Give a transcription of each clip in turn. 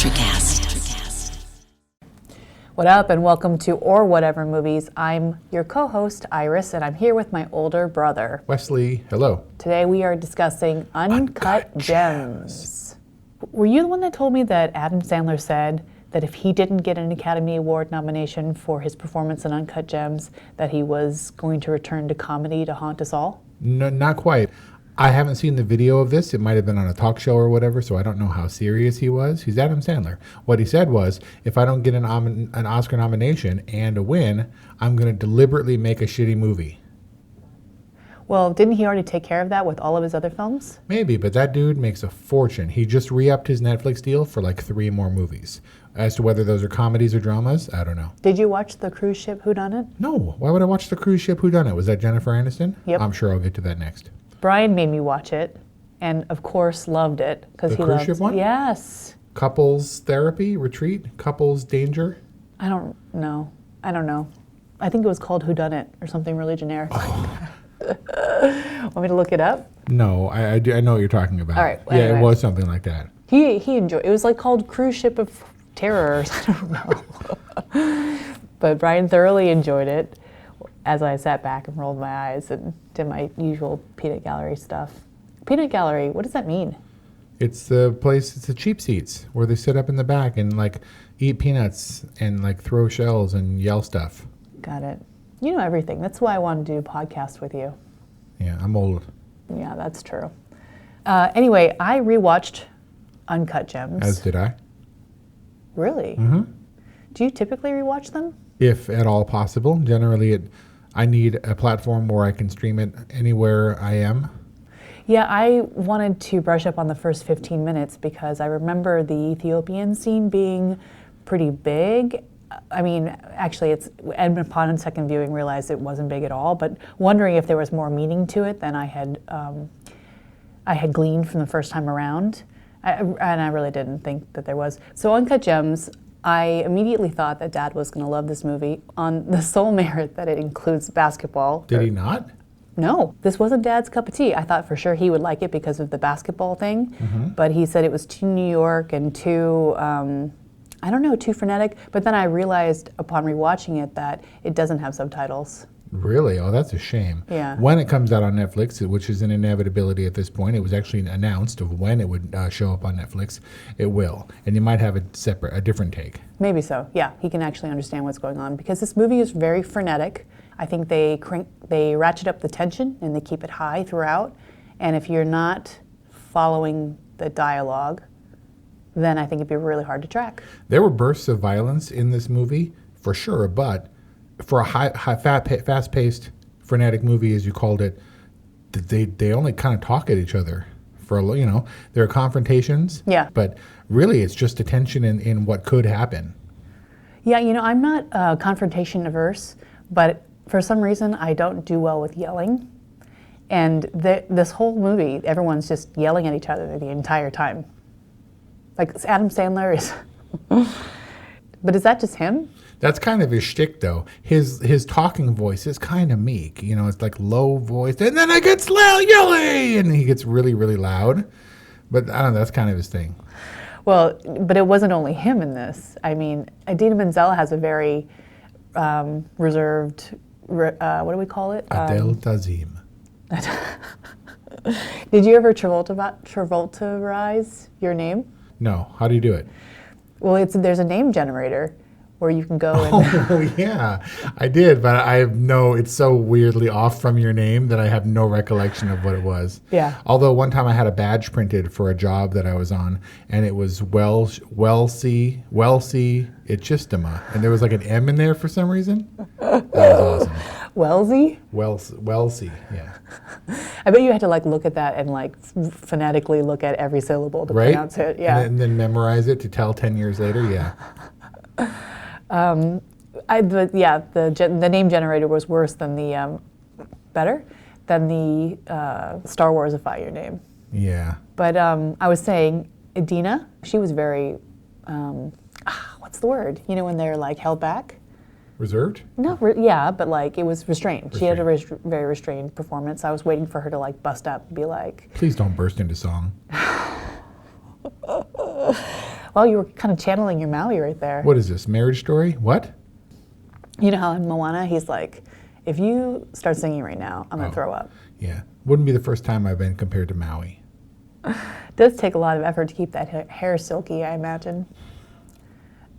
ElectraCast. What up, and welcome to Or Whatever Movies. I'm your co-host, Iris, and I'm here with my older brother, Wesley. Hello. Today we are discussing Uncut Gems. Were you the one that told me that Adam Sandler said that if he didn't get an Academy Award nomination for his performance in Uncut Gems, that he was going to return to comedy to haunt us all? No, not quite. I haven't seen the video of this. It might have been on a talk show or whatever, so I don't know how serious he was. He's Adam Sandler. What he said was, if I don't get an Oscar nomination and a win, I'm going to deliberately make a shitty movie. Well, didn't he already take care of that with all of his other films? Maybe, but that dude makes a fortune. He just re-upped his Netflix deal for like 3 more movies. As to whether those are comedies or dramas, I don't know. Did you watch the cruise ship Whodunit? No. Why would I watch the cruise ship Whodunit? Was that Jennifer Aniston? Yep. I'm sure I'll get to that next. Brian made me watch it, and of course loved it because he The cruise loves ship one? Yes. Couples therapy retreat? Couples danger? I don't know. I think it was called Whodunit or something really generic. Oh. Want me to look it up? No, I know what you're talking about. All right, Yeah, anyway. it was something like that. He enjoyed it. Was like called Cruise Ship of Terrors. I don't know. But Brian thoroughly enjoyed it as I sat back and rolled my eyes and did my usual peanut gallery stuff. Peanut gallery, what does that mean? It's the place, it's the cheap seats where they sit up in the back and like eat peanuts and like throw shells and yell stuff. Got it. You know everything. That's why I wanted to do a podcast with you. Yeah, I'm old. Yeah, that's true. Anyway, I rewatched Uncut Gems. As did I. Really? Mm-hmm. Do you typically rewatch them? If at all possible. Generally, I need a platform where I can stream it anywhere I am. Yeah, I wanted to brush up on the first 15 minutes because I remember the Ethiopian scene being pretty big. I mean, actually, and upon second viewing, realized it wasn't big at all. But wondering if there was more meaning to it than I had gleaned from the first time around, and I really didn't think that there was. So, Uncut Gems, I immediately thought that Dad was going to love this movie on the sole merit that it includes basketball. Did he not? No, this wasn't Dad's cup of tea. I thought for sure he would like it because of the basketball thing, but he said it was too New York and too. Too frenetic, but then I realized upon rewatching it that it doesn't have subtitles. Really? Oh, that's a shame. Yeah. When it comes out on Netflix, which is an inevitability at this point, it was actually announced of when it would show up on Netflix. It will, and you might have a different take. Maybe so. Yeah, he can actually understand what's going on because this movie is very frenetic. I think they ratchet up the tension and they keep it high throughout. And if you're not following the dialogue, then I think it'd be really hard to track. There were bursts of violence in this movie, for sure, but for a fast-paced, frenetic movie, as you called it, they only kind of talk at each other. There are confrontations, yeah. But really it's just a tension in what could happen. Yeah, I'm not confrontation averse, but for some reason I don't do well with yelling. And this whole movie, everyone's just yelling at each other the entire time. Like Adam Sandler is, but is that just him? That's kind of his shtick, though. His talking voice is kind of meek. It's like low voice, and then it gets yelly, and he gets really, really loud. But I don't know, that's kind of his thing. Well, but it wasn't only him in this. I mean, Idina Menzel has a very reserved, what do we call it? Adele Dazeem. Did you ever Travoltarize your name? No. How do you do it? Well, there's a name generator where you can go and... Oh, yeah. I did, but it's so weirdly off from your name that I have no recollection of what it was. Yeah. Although one time I had a badge printed for a job that I was on, and it was Welsie Ichistema, and there was like an M in there for some reason. That was awesome. Wellesley? Welsie, yeah. I bet you had to look at that and phonetically look at every syllable to pronounce it. Yeah. And then memorize it to tell 10 years later, yeah. The name generator was worse than the Star Warsify your name. Yeah. But I was saying, Idina, she was very, what's the word? When they're held back? Reserved? No, but it was restrained. She had a very restrained performance. I was waiting for her to bust up and be like... Please don't burst into song. Well, Well, you were kind of channeling your Maui right there. What is this, Marriage Story? What? You know how in Moana, he's like, if you start singing right now, I'm going to throw up. Yeah. Wouldn't be the first time I've been compared to Maui. It does take a lot of effort to keep that hair silky, I imagine.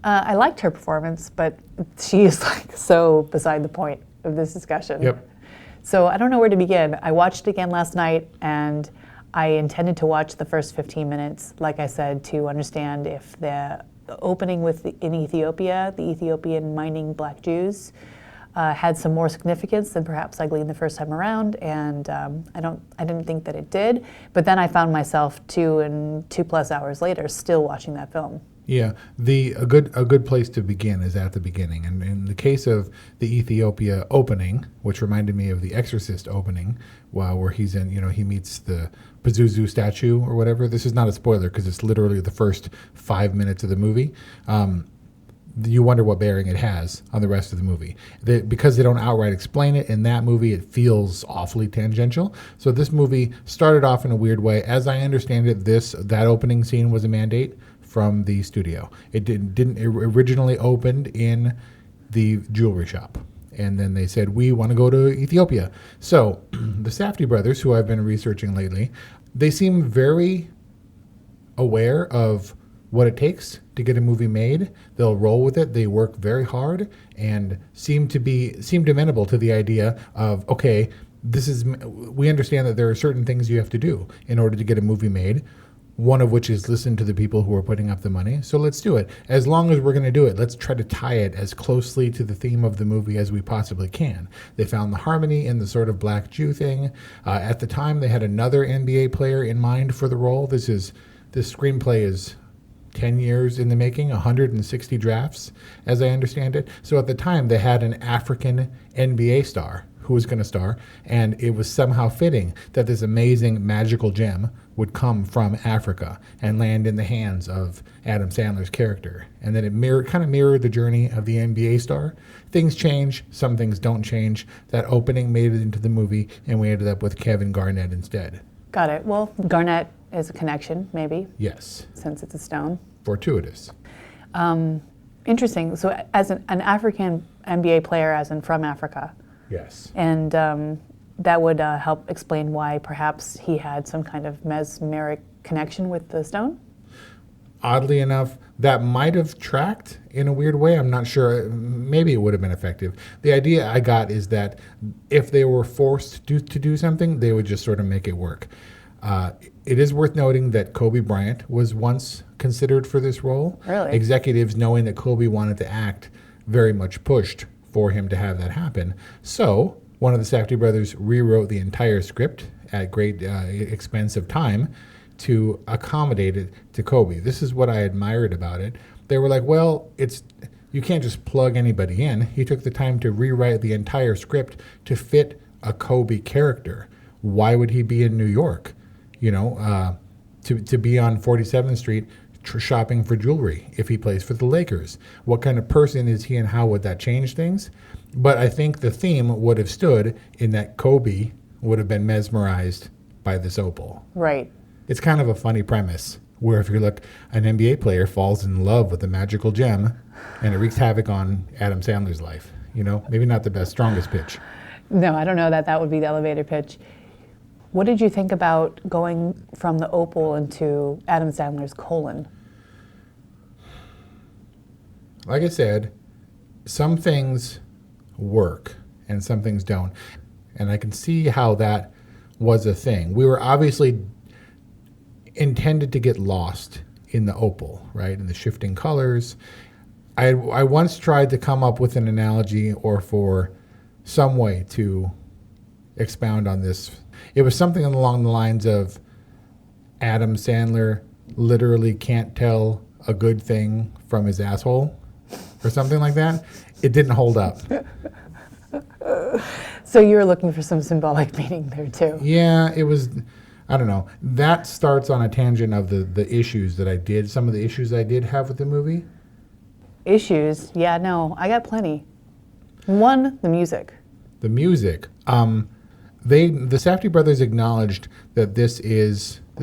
I liked her performance, but she is like so beside the point of this discussion. Yep. So I don't know where to begin. I watched it again last night, and I intended to watch the first 15 minutes, like I said, to understand if the opening in Ethiopia, the Ethiopian mining black Jews, had some more significance than perhaps I gleaned the first time around, and I didn't think that it did. But then I found myself 2+ hours later still watching that film. Yeah, a good place to begin is at the beginning. And in the case of the Ethiopia opening, which reminded me of the Exorcist opening, where he's in, he meets the Pazuzu statue or whatever. This is not a spoiler because it's literally the first 5 minutes of the movie. You wonder what bearing it has on the rest of the movie. Because they don't outright explain it in that movie, it feels awfully tangential. So this movie started off in a weird way. As I understand it, that opening scene was a mandate from the studio. It originally opened in the jewelry shop. And then they said, we want to go to Ethiopia. So the Safdie brothers, who I've been researching lately, they seem very aware of what it takes to get a movie made. They'll roll with it. They work very hard and seem amenable to the idea of, okay, we understand that there are certain things you have to do in order to get a movie made. One of which is listen to the people who are putting up the money. So let's do it. As long as we're going to do it, let's try to tie it as closely to the theme of the movie as we possibly can. They found the harmony in the sort of black Jew thing. At the time, they had another NBA player in mind for the role. This screenplay is 10 years in the making, 160 drafts, as I understand it. So at the time, they had an African NBA star who was going to star, and it was somehow fitting that this amazing magical gem would come from Africa and land in the hands of Adam Sandler's character. And then it kind of mirrored the journey of the NBA star. Things change, some things don't change. That opening made it into the movie, and we ended up with Kevin Garnett instead. Got it. Well, Garnett is a connection, maybe. Yes. Since it's a stone. Fortuitous. Interesting. So as an African NBA player, as in from Africa. Yes. And that would help explain why perhaps he had some kind of mesmeric connection with the stone? Oddly enough, that might have tracked in a weird way. I'm not sure. Maybe it would have been effective. The idea I got is that if they were forced to do something, they would just sort of make it work. It is worth noting that Kobe Bryant was once considered for this role. Really? Executives, knowing that Kobe wanted to act, very much pushed for him to have that happen. So one of the Safdie brothers rewrote the entire script at great expense of time to accommodate it to Kobe. This is what I admired about it. They were like, well, you can't just plug anybody in. He took the time to rewrite the entire script to fit a Kobe character. Why would he be in New York? To be on 47th Street shopping for jewelry if he plays for the Lakers. What kind of person is he, and how would that change things? But I think the theme would have stood in that Kobe would have been mesmerized by this opal. Right. It's kind of a funny premise where if you look, an NBA player falls in love with a magical gem and it wreaks havoc on Adam Sandler's life. Maybe not the strongest pitch. No, I don't know that would be the elevator pitch. What did you think about going from the opal into Adam Sandler's colon? Like I said, some things work and some things don't. And I can see how that was a thing. We were obviously intended to get lost in the opal, right? In the shifting colors. I once tried to come up with an analogy or for some way to expound on this. It was something along the lines of Adam Sandler literally can't tell a good thing from his asshole or something like that. It didn't hold up. So you were looking for some symbolic meaning there too. Yeah, it was, I don't know. That starts on a tangent of the issues that I did, some of the issues I did have with the movie. Issues? Yeah, no, I got plenty. One, the music. The music. The Safdie brothers acknowledged that this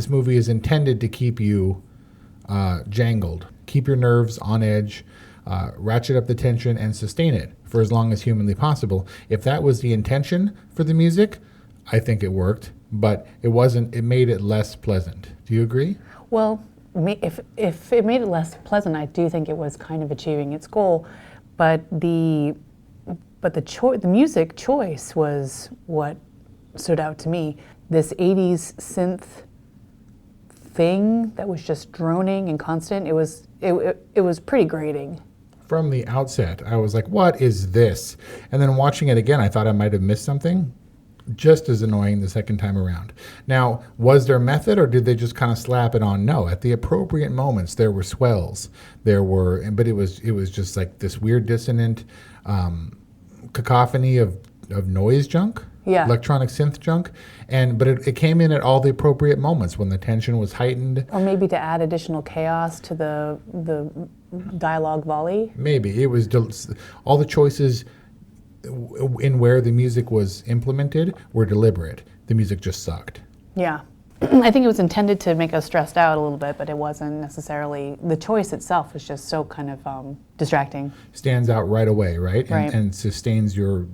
movie is intended to keep you jangled. keep your nerves on edge, ratchet up the tension, and sustain it for as long as humanly possible. If that was the intention for the music, I think it worked, but it wasn't. It made it less pleasant. Do you agree? Well, if it made it less pleasant, I do think it was kind of achieving its goal, but the music choice was what stood out to me. This 80s synth thing that was just droning and constant. It was pretty grating. From the outset, I was like, what is this? And then watching it again, I thought I might have missed something. Just as annoying the second time around. Now, was there method, or did they just kind of slap it on? No, at the appropriate moments, there were swells. But it was just like this weird dissonant cacophony of noise junk. Yeah. Electronic synth junk. But it came in at all the appropriate moments when the tension was heightened. Or maybe to add additional chaos to the dialogue volley. Maybe. It was all the choices in where the music was implemented were deliberate. The music just sucked. Yeah. I think it was intended to make us stressed out a little bit, but it wasn't necessarily. The choice itself was just so kind of distracting. Stands out right away, right? Right. And sustains your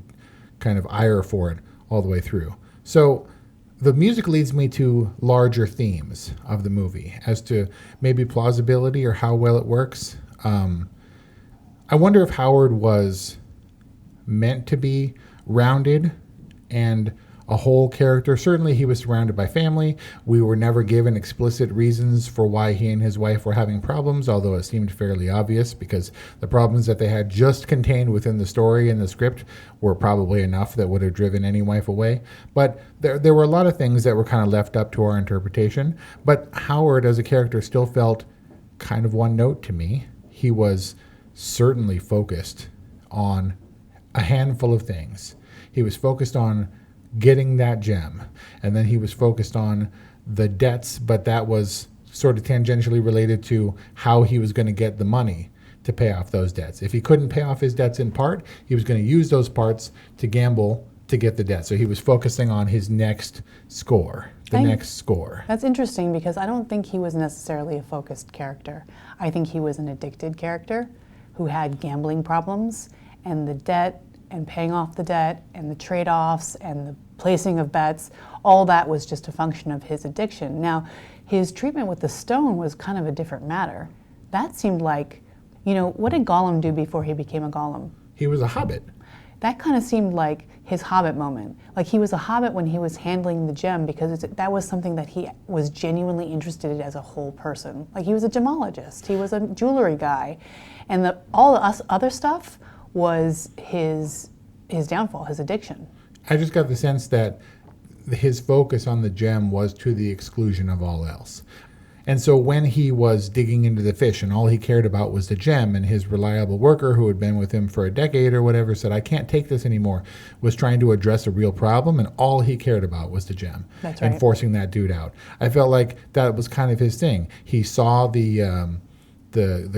kind of ire for it all the way through. So the music leads me to larger themes of the movie as to maybe plausibility or how well it works. I wonder if Howard was meant to be rounded and a whole character. Certainly he was surrounded by family. We were never given explicit reasons for why he and his wife were having problems, although it seemed fairly obvious because the problems that they had just contained within the story and the script were probably enough that would have driven any wife away. But there were a lot of things that were kind of left up to our interpretation. But Howard as a character still felt kind of one note to me. He was certainly focused on a handful of things. He was focused on getting that gem, and then he was focused on the debts, but that was sort of tangentially related to how he was going to get the money to pay off those debts. If he couldn't pay off his debts in part, he was going to use those parts to gamble to get the debt. So he was focusing on his next score, next score. That's interesting because I don't think he was necessarily a focused character. I think he was an addicted character who had gambling problems, and the debt and paying off the debt and the trade-offs and the placing of bets, all that was just a function of his addiction. Now, his treatment with the stone was kind of a different matter. That seemed like, what did Gollum do before he became a Gollum? He was a hobbit. That kind of seemed like his hobbit moment. Like he was a hobbit when he was handling the gem because that was something that he was genuinely interested in as a whole person. Like he was a gemologist, he was a jewelry guy, and all the other stuff was his downfall, his addiction. I just got the sense that his focus on the gem was to the exclusion of all else. And so when he was digging into the fish and all he cared about was the gem, and his reliable worker who had been with him for a decade or whatever said, I can't take this anymore, was trying to address a real problem, and all he cared about was the gem. That's right. And forcing that dude out. I felt like that was kind of his thing. He saw the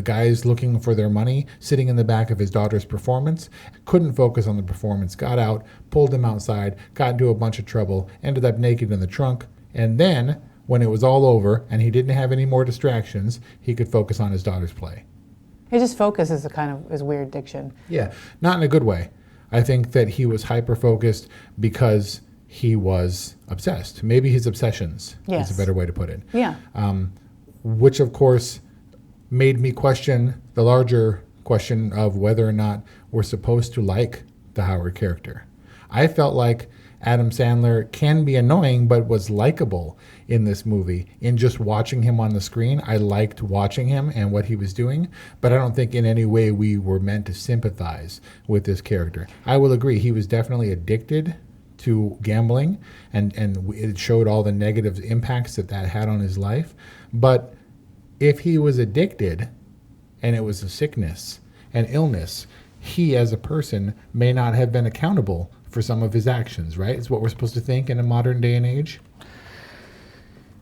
guys looking for their money sitting in the back of his daughter's performance, couldn't focus on the performance, got out, pulled him outside, got into a bunch of trouble, ended up naked in the trunk, and then when it was all over and he didn't have any more distractions, he could focus on his daughter's play. His focus is is weird addiction. Yeah, not in a good way. I think that he was hyper-focused because he was obsessed. Maybe his obsessions is a better way to put it. Yeah. Which, of course, made me question the larger question of whether or not we're supposed to like the Howard character. I felt like Adam Sandler can be annoying, but was likable in this movie. In just watching him on the screen, I liked watching him and what he was doing, but I don't think in any way we were meant to sympathize with this character. I will agree, he was definitely addicted to gambling, and it showed all the negative impacts that had on his life. But if he was addicted and it was a sickness and illness, he as a person may not have been accountable for some of his actions, right? It's what we're supposed to think in a modern day and age.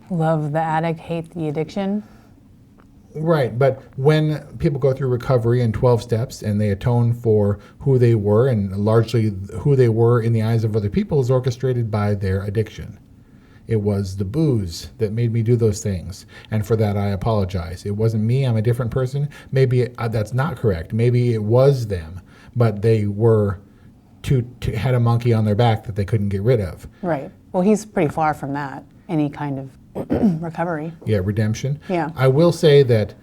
Love the addict, hate the addiction. Right, but when people go through recovery in 12 steps and they atone for who they were, and largely who they were in the eyes of other people is orchestrated by their addiction. It was the booze that made me do those things. And for that, I apologize. It wasn't me. I'm a different person. Maybe that's not correct. Maybe it was them, but they were had a monkey on their back that they couldn't get rid of. Right. Well, he's pretty far from that, any kind of recovery. Yeah, redemption. Yeah. I will say that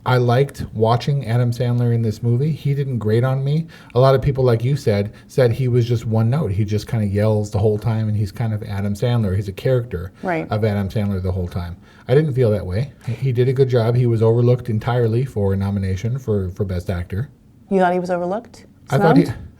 I liked watching Adam Sandler in this movie. He didn't grate on me. A lot of people, like you said he was just one note. He just kind of yells the whole time, and he's kind of Adam Sandler. He's a character of Adam Sandler the whole time. I didn't feel that way. He did a good job. He was overlooked entirely for a nomination for Best Actor. You thought he was overlooked?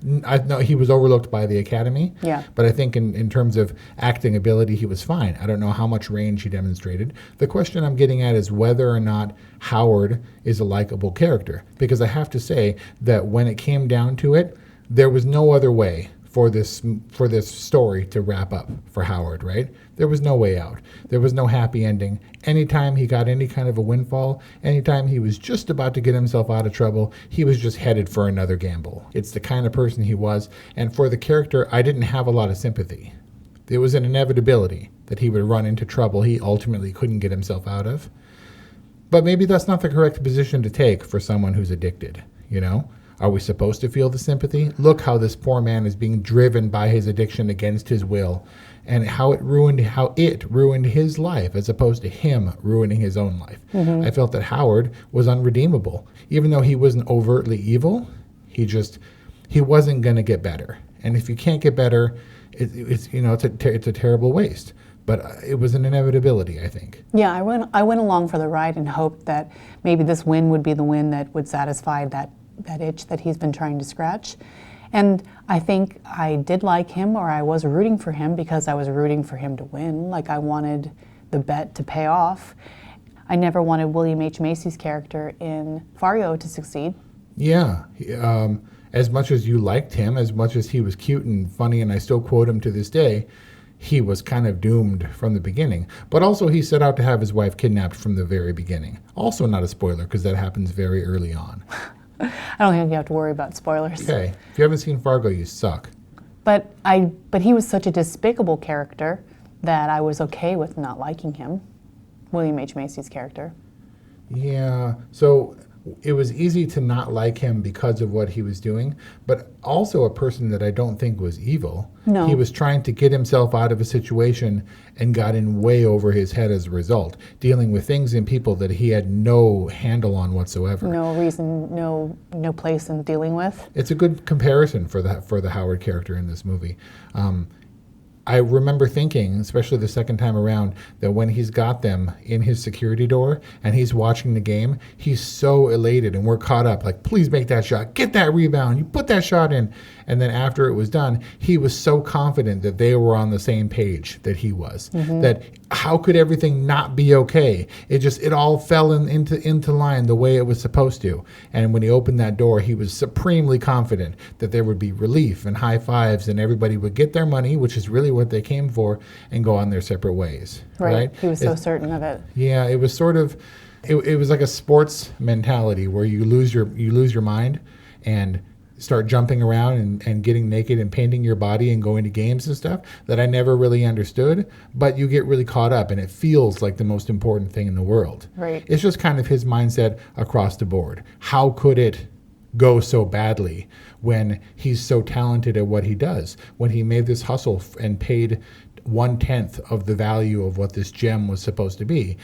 No, he was overlooked by the Academy. Yeah. But I think in terms of acting ability, he was fine. I don't know how much range he demonstrated. The question I'm getting at is whether or not Howard is a likable character. Because I have to say that when it came down to it, there was no other way for this story to wrap up for Howard, right? There was no way out. There was no happy ending. Anytime he got any kind of a windfall, anytime he was just about to get himself out of trouble, he was just headed for another gamble. It's the kind of person he was. And for the character, I didn't have a lot of sympathy. There was an inevitability that he would run into trouble he ultimately couldn't get himself out of. But maybe that's not the correct position to take for someone who's addicted, you know? Are we supposed to feel the sympathy? Look how this poor man is being driven by his addiction against his will, and how it ruined his life as opposed to him ruining his own life. Mm-hmm. I felt that Howard was unredeemable. Even though he wasn't overtly evil, he wasn't going to get better. And if you can't get better, it's a terrible waste. But it was an inevitability, I think. Yeah, I went along for the ride and hoped that maybe this win would be the win that would satisfy that itch that he's been trying to scratch. And I think I did like him, or I was rooting for him because I was rooting for him to win. Like, I wanted the bet to pay off. I never wanted William H. Macy's character in Fargo to succeed. Yeah. As much as you liked him, as much as he was cute and funny, and I still quote him to this day, he was kind of doomed from the beginning. But also he set out to have his wife kidnapped from the very beginning. Also not a spoiler, because that happens very early on. I don't think you have to worry about spoilers. Okay. If you haven't seen Fargo, you suck. But he was such a despicable character that I was okay with not liking him. William H. Macy's character. Yeah. So it was easy to not like him because of what he was doing, but also a person that I don't think was evil. No. He was trying to get himself out of a situation and got in way over his head as a result, dealing with things and people that he had no handle on whatsoever. No reason, no place in dealing with. It's a good comparison for the Howard character in this movie. I remember thinking, especially the second time around, that when he's got them in his security door and he's watching the game, he's so elated and we're caught up, like, please make that shot, get that rebound, you put that shot in. And then after it was done, he was so confident that they were on the same page that he was. Mm-hmm. That how could everything not be okay? It all fell into line the way it was supposed to. And when he opened that door, he was supremely confident that there would be relief and high fives and everybody would get their money, which is really what they came for, and go on their separate ways. Right? He was so certain of it. Yeah, it was sort of, it was like a sports mentality where you lose your mind and start jumping around and getting naked and painting your body and going to games and stuff that I never really understood, but you get really caught up and it feels like the most important thing in the world. Right. It's just kind of his mindset across the board. How could it go so badly when he's so talented at what he does? When he made this hustle and paid 1/10 of the value of what this gem was supposed to be.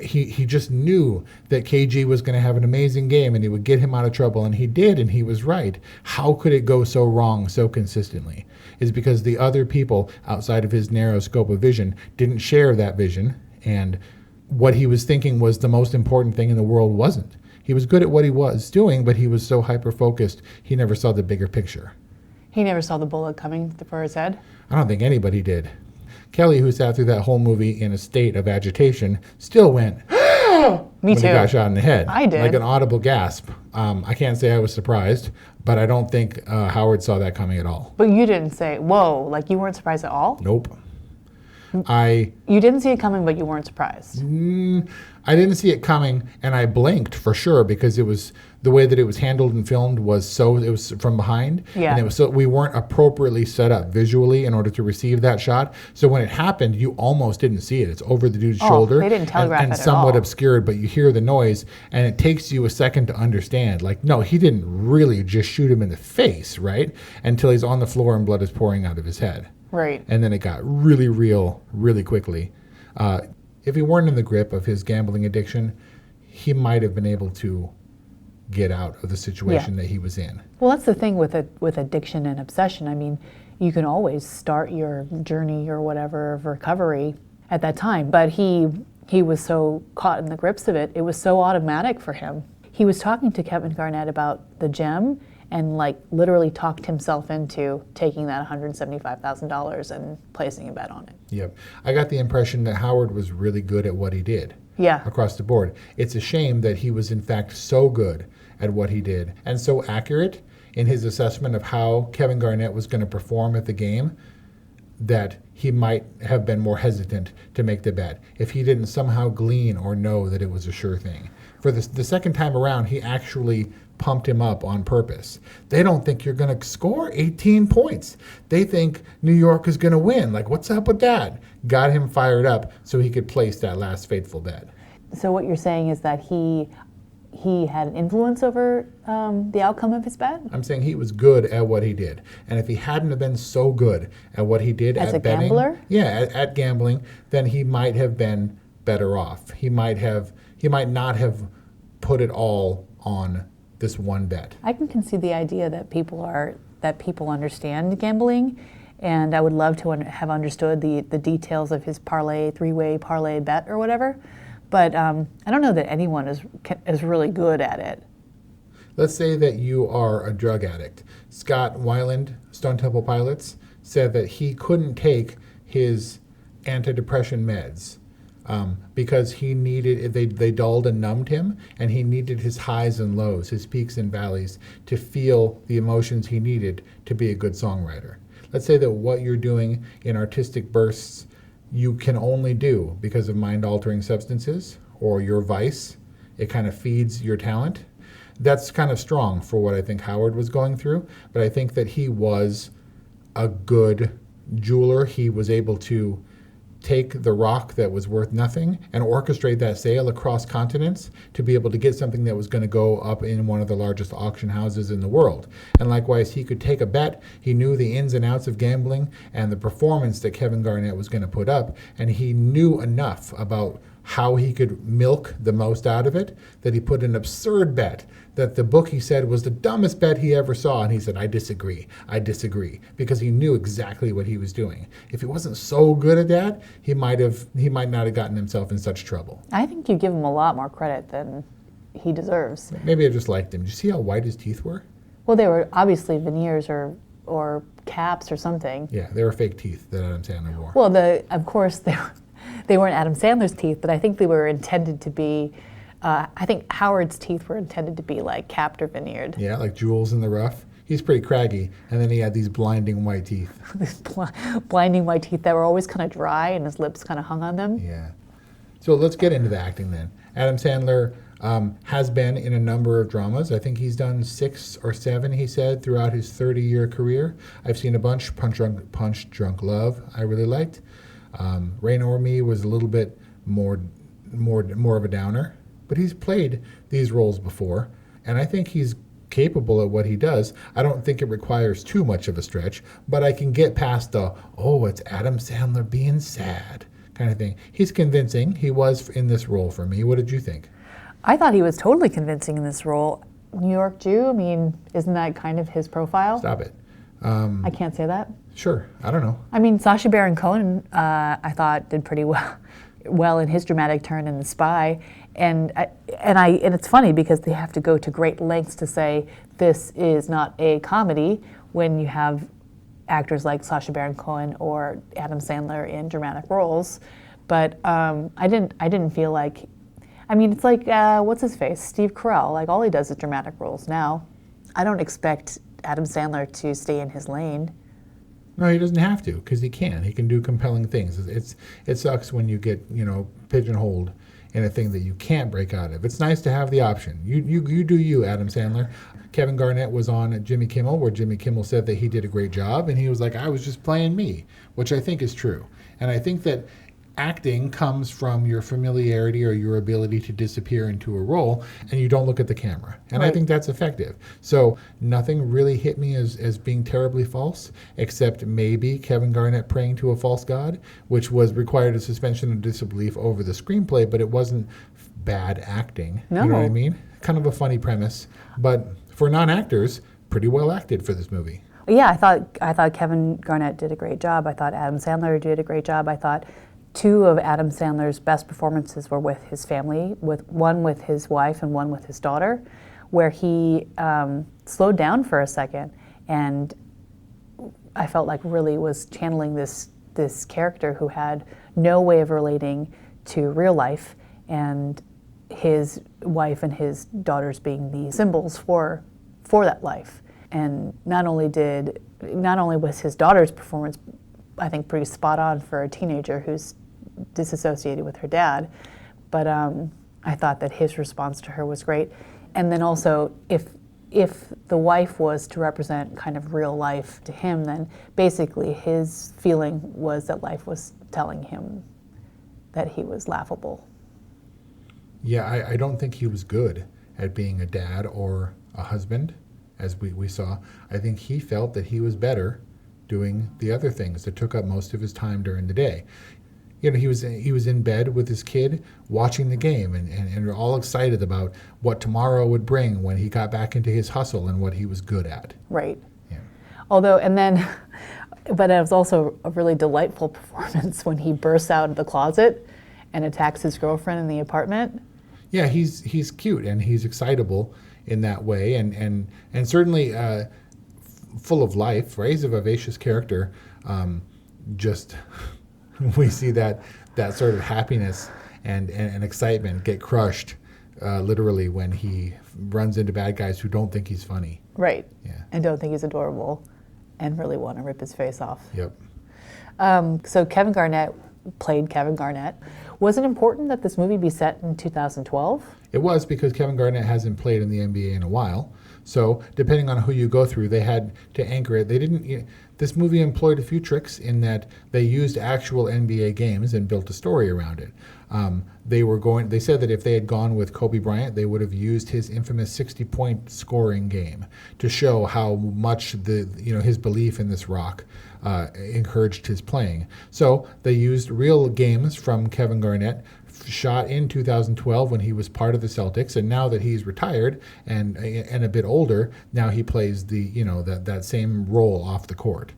He just knew that KG was going to have an amazing game and he would get him out of trouble, and he did, and he was right. How could it go so wrong so consistently? It's because the other people outside of his narrow scope of vision didn't share that vision, and what he was thinking was the most important thing in the world wasn't. He was good at what he was doing, but he was so hyper-focused, he never saw the bigger picture. He never saw the bullet coming for his head? I don't think anybody did. Kelly, who sat through that whole movie in a state of agitation, still went, Me when too. he got shot in the head. I did. Like an audible gasp. I can't say I was surprised, but I don't think Howard saw that coming at all. But you didn't say, whoa, like you weren't surprised at all? Nope. You didn't see it coming, but you weren't surprised. I didn't see it coming, and I blinked for sure because it was the way that it was handled and filmed was it was from behind, Yeah. and it was so we weren't appropriately set up visually in order to receive that shot. So when it happened, you almost didn't see it. It's over the dude's shoulder, they didn't telegraph and it at somewhat all. obscured, but you hear the noise, and it takes you a second to understand. Like, no, he didn't really just shoot him in the face, right? Until he's on the floor and blood is pouring out of his head. Right. And then it got really real really quickly. If he weren't in the grip of his gambling addiction, he might have been able to get out of the situation that he was in. Well, that's the thing with addiction and obsession. I mean, you can always start your journey or whatever of recovery at that time, but he was so caught in the grips of it, it was so automatic for him. He was talking to Kevin Garnett about the gem and like literally talked himself into taking that $175,000 and placing a bet on it. Yep. I got the impression that Howard was really good at what he did. Yeah. Across the board. It's a shame that he was in fact so good at what he did and so accurate in his assessment of how Kevin Garnett was going to perform at the game that he might have been more hesitant to make the bet if he didn't somehow glean or know that it was a sure thing. For the second time around, he actually pumped him up on purpose. They don't think you're going to score 18 points. They think New York is going to win. Like, what's up with that? Got him fired up so he could place that last fateful bet. So what you're saying is that he had an influence over the outcome of his bet? I'm saying he was good at what he did. And if he hadn't have been so good at what he did As at a betting, gambler? Yeah, at gambling, then he might have been better off. He might not have put it all on this one bet. I can concede the idea that people understand gambling, and I would love to have understood the details of his three-way parlay bet or whatever. But I don't know that anyone is really good at it. Let's say that you are a drug addict. Scott Weiland, Stone Temple Pilots, said that he couldn't take his antidepressant meds because he needed, they dulled and numbed him, and he needed his highs and lows, his peaks and valleys, to feel the emotions he needed to be a good songwriter. Let's say that what you're doing in artistic bursts you can only do because of mind-altering substances or your vice. It kind of feeds your talent. That's kind of strong for what I think Howard was going through, but I think that he was a good jeweler. He was able to take the rock that was worth nothing and orchestrate that sale across continents to be able to get something that was going to go up in one of the largest auction houses in the world. And likewise, he could take a bet. He knew the ins and outs of gambling and the performance that Kevin Garnett was going to put up, and he knew enough about how he could milk the most out of it that he put an absurd bet that the bookie said was the dumbest bet he ever saw, and he said, I disagree, because he knew exactly what he was doing. If he wasn't so good at that, he might not have gotten himself in such trouble. I think you give him a lot more credit than he deserves. Maybe I just liked him. Did you see how white his teeth were? Well, they were obviously veneers or caps or something. Yeah, they were fake teeth that Adam Sandler wore. Well, of course they weren't Adam Sandler's teeth, but I think they were intended to be. I think Howard's teeth were intended to be like capped or veneered. Yeah, like jewels in the rough. He's pretty craggy, and then he had these blinding white teeth. These blinding white teeth that were always kind of dry, and his lips kind of hung on them. Yeah. So let's get into the acting then. Adam Sandler has been in a number of dramas. I think he's done 6 or 7, he said, throughout his 30-year career. I've seen a bunch. Punch Drunk Love, I really liked. Rain Over Me was a little bit more of a downer, but he's played these roles before, and I think he's capable at what he does. I don't think it requires too much of a stretch, but I can get past the, oh, it's Adam Sandler being sad kind of thing. He's convincing. He was in this role for me. What did you think? I thought he was totally convincing in this role. New York Jew, I mean, isn't that kind of his profile? Stop it. I can't say that. Sure. I don't know. I mean, Sacha Baron Cohen, I thought did pretty well in his dramatic turn in The Spy, and it's funny because they have to go to great lengths to say this is not a comedy when you have actors like Sacha Baron Cohen or Adam Sandler in dramatic roles, but I didn't feel like. I mean, it's like what's his face, Steve Carell. Like all he does is dramatic roles now. I don't expect Adam Sandler to stay in his lane. No, he doesn't have to because he can. He can do compelling things. It sucks when you get pigeonholed in a thing that you can't break out of. It's nice to have the option. You do you, Adam Sandler. Kevin Garnett was on Jimmy Kimmel, where Jimmy Kimmel said that he did a great job, and he was like, I was just playing me, which I think is true. And I think that acting comes from your familiarity or your ability to disappear into a role, and you don't look at the camera. And Right. I think that's effective. So nothing really hit me as being terribly false, except maybe Kevin Garnett praying to a false god, which required a suspension of disbelief over the screenplay, but it wasn't bad acting. No. You know what I mean? Kind of a funny premise, but for non-actors, pretty well acted for this movie. Yeah, I thought Kevin Garnett did a great job. I thought Adam Sandler did a great job. I thought two of Adam Sandler's best performances were with his family, one with his wife and one with his daughter, where he slowed down for a second, and I felt like really was channeling this character who had no way of relating to real life, and his wife and his daughters being the symbols for that life. And not only was his daughter's performance, I think, pretty spot on for a teenager who's disassociated with her dad, but I thought that his response to her was great. And then also, if the wife was to represent kind of real life to him, then basically his feeling was that life was telling him that he was laughable. Yeah, I don't think he was good at being a dad or a husband, as we saw. I think he felt that he was better doing the other things that took up most of his time during the day. He was in bed with his kid watching the game and all excited about what tomorrow would bring when he got back into his hustle and what he was good at. Right. Yeah. But it was also a really delightful performance when he bursts out of the closet and attacks his girlfriend in the apartment. Yeah, he's cute and he's excitable in that way, and certainly full of life. Right? He's a vivacious character. Just we see that sort of happiness and excitement get crushed literally when he runs into bad guys who don't think he's funny. Right. Yeah. And don't think he's adorable and really want to rip his face off. Yep. So Kevin Garnett played Kevin Garnett. Was it important that this movie be set in 2012? It was, because Kevin Garnett hasn't played in the NBA in a while. So depending on who you go through, they had to anchor it. They didn't. This movie employed a few tricks in that they used actual NBA games and built a story around it. They said that if they had gone with Kobe Bryant, they would have used his infamous 60-point scoring game to show how much his belief in this rock encouraged his playing. So they used real games from Kevin Garnett, shot in 2012 when he was part of the Celtics, and now that he's retired and a bit older, now he plays that same role off the court.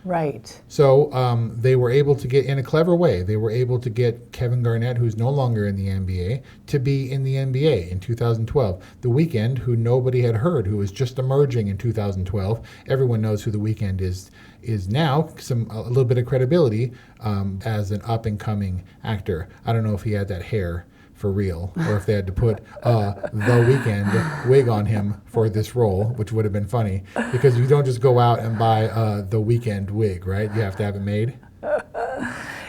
Right. So they were able to get, in a clever way, they were able to get Kevin Garnett, who's no longer in the NBA, to be in the NBA in 2012. The Weeknd, who nobody had heard, who was just emerging in 2012, everyone knows who The Weeknd is now, a little bit of credibility as an up-and-coming actor. I don't know if he had that hair for real, or if they had to put The Weeknd wig on him for this role, which would have been funny, because you don't just go out and buy The Weeknd wig, right? You have to have it made.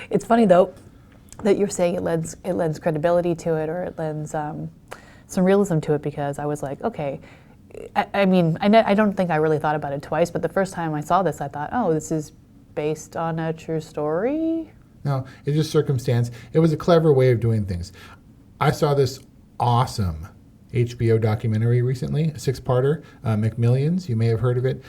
It's funny, though, that you're saying it lends credibility to it, or it lends some realism to it, because I was like, okay, I don't think I really thought about it twice, but the first time I saw this, I thought, oh, this is based on a true story? No, it's just circumstance. It was a clever way of doing things. I saw this awesome HBO documentary recently, a 6-parter, McMillions. You may have heard of it.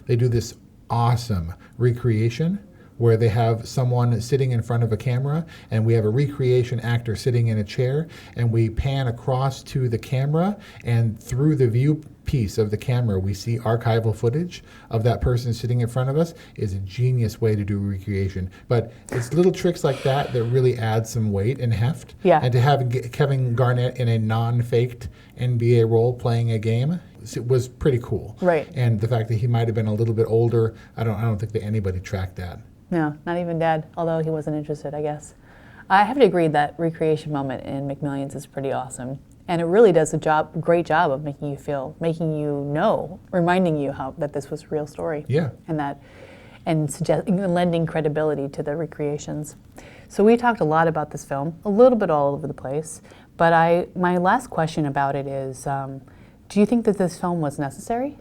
They do this awesome recreation where they have someone sitting in front of a camera, and we have a recreation actor sitting in a chair, and we pan across to the camera, and through the view piece of the camera we see archival footage of that person sitting in front of us. Is a genius way to do recreation. But it's little tricks like that that really add some weight and heft. Yeah. And to have Kevin Garnett in a non-faked NBA role playing a game, it was pretty cool. Right. And the fact that he might have been a little bit older, I don't think that anybody tracked that. No, not even Dad, although he wasn't interested, I guess. I have to agree that recreation moment in McMillions is pretty awesome. And it really does a great job of making you know, reminding you that this was a real story. Yeah. and lending credibility to the recreations. So we talked a lot about this film, a little bit all over the place, but my last question about it is, do you think that this film was necessary?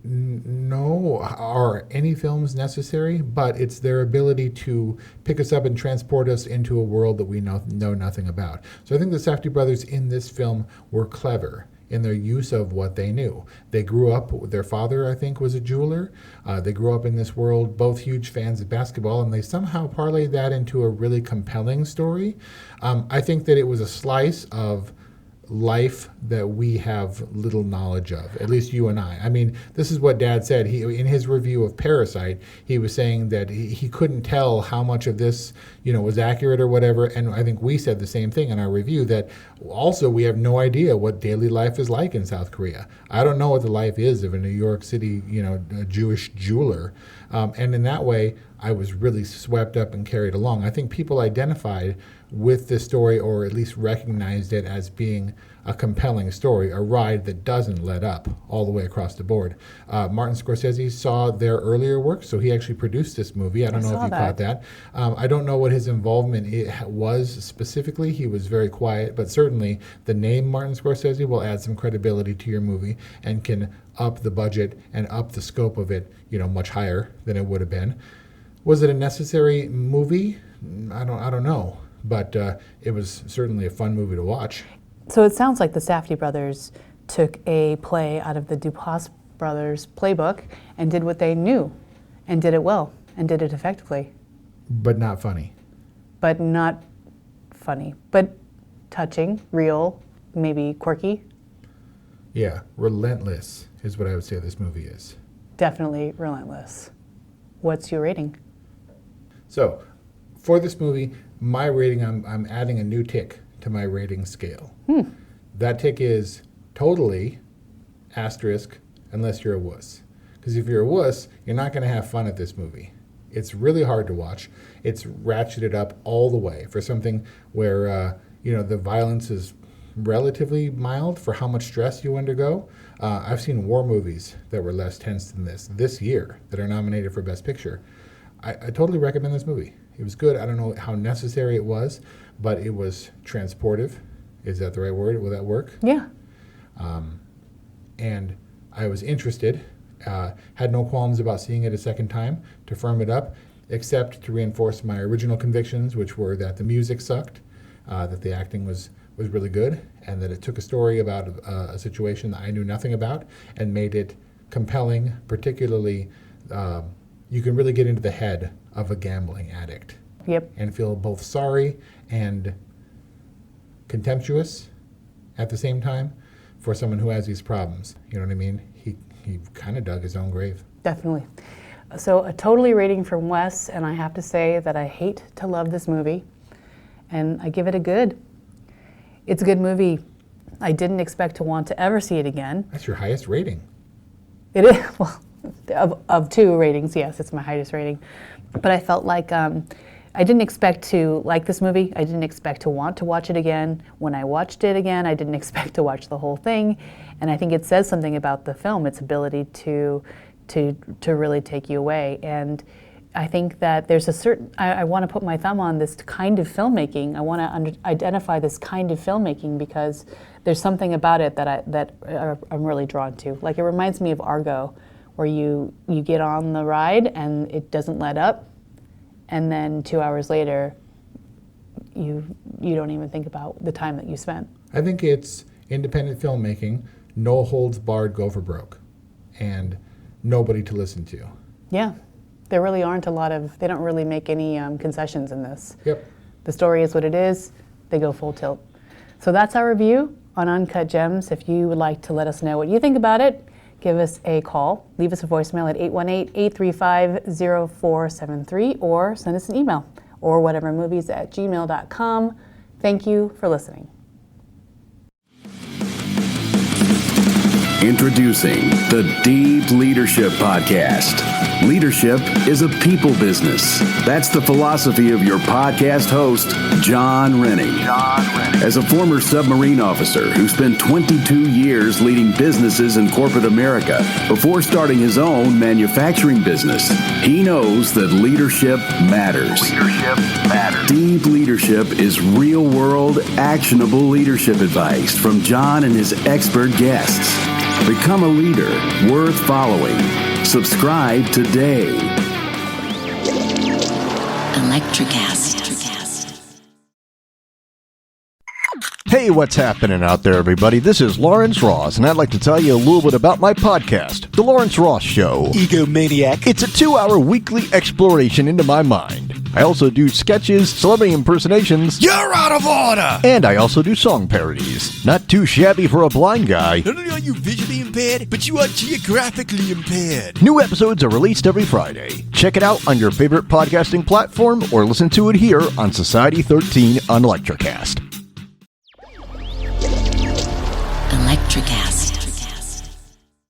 No, are any films necessary? But it's their ability to pick us up and transport us into a world that we know nothing about. So I think the Safdie brothers in this film were clever in their use of what they knew. They grew up, their father, I think, was a jeweler. They grew up in this world, both huge fans of basketball, and they somehow parlayed that into a really compelling story. I think that it was a slice of life that we have little knowledge of, at least you and I. I mean, this is what Dad said. In his review of Parasite, he was saying that he couldn't tell how much of this, was accurate or whatever. And I think we said the same thing in our review, that also we have no idea what daily life is like in South Korea. I don't know what the life is of a New York City, a Jewish jeweler. And in that way, I was really swept up and carried along. I think people identified with this story, or at least recognized it as being a compelling story, a ride that doesn't let up all the way across the board. Martin Scorsese saw their earlier work, so he actually produced this movie. I don't know if you caught that. I don't know what his involvement was specifically. He was very quiet, but certainly the name Martin Scorsese will add some credibility to your movie and can up the budget and up the scope of it, much higher than it would have been. Was it a necessary movie? I don't know. But it was certainly a fun movie to watch. So it sounds like the Safdie brothers took a play out of the Duplass brothers playbook and did what they knew, and did it well, and did it effectively. But not funny. But not funny. But touching, real, maybe quirky. Yeah, relentless is what I would say this movie is. Definitely relentless. What's your rating? So, for this movie, my rating, I'm adding a new tick to my rating scale. That tick is totally asterisk unless you're a wuss. Because if you're a wuss, you're not going to have fun at this movie. It's really hard to watch. It's ratcheted up all the way for something where, the violence is relatively mild for how much stress you undergo. I've seen war movies that were less tense than this year that are nominated for Best Picture. I totally recommend this movie. It was good. I don't know how necessary it was, but it was transportive. Is that the right word? Will that work? Yeah. And I was interested, had no qualms about seeing it a second time to firm it up, except to reinforce my original convictions, which were that the music sucked, that the acting was really good, and that it took a story about a situation that I knew nothing about and made it compelling, particularly you can really get into the head of a gambling addict. Yep. And feel both sorry and contemptuous at the same time for someone who has these problems. You know what I mean? He kind of dug his own grave. Definitely. So a totally rating from Wes, and I have to say that I hate to love this movie, and I give it a good. It's a good movie. I didn't expect to want to ever see it again. That's your highest rating. It is, well, of two ratings, yes, it's my highest rating. But I felt like I didn't expect to like this movie. I didn't expect to want to watch it again. When I watched it again, I didn't expect to watch the whole thing. And I think it says something about the film, its ability to really take you away. And I think that there's a certain, I want to put my thumb on this kind of filmmaking. I want to identify this kind of filmmaking because there's something about it that I'm really drawn to. Like, it reminds me of Argo, where you get on the ride and it doesn't let up, and then 2 hours later, you don't even think about the time that you spent. I think it's independent filmmaking, no holds barred, go for broke, and nobody to listen to. Yeah, there really aren't a lot of, they don't really make any concessions in this. Yep. The story is what it is, they go full tilt. So that's our review on Uncut Gems. If you would like to let us know what you think about it, give us a call. Leave us a voicemail at 818-835-0473 or send us an email or whatevermovies@gmail.com. Thank you for listening. Introducing the Deep Leadership Podcast. Leadership is a people business. That's the philosophy of your podcast host, John Rennie. As a former submarine officer who spent 22 years leading businesses in corporate America before starting his own manufacturing business, he knows that leadership matters. Deep Leadership is real-world, actionable leadership advice from John and his expert guests. Become a leader worth following. Subscribe today. Electricast. Hey, what's happening out there, everybody? This is Lawrence Ross, and I'd like to tell you a little bit about my podcast, The Lawrence Ross Show. Egomaniac. It's a 2-hour weekly exploration into my mind. I also do sketches, celebrity impersonations. You're out of order! And I also do song parodies. Not too shabby for a blind guy. Not only are you visually impaired, but you are geographically impaired. New episodes are released every Friday. Check it out on your favorite podcasting platform or listen to it here on Society 13 on Electricast.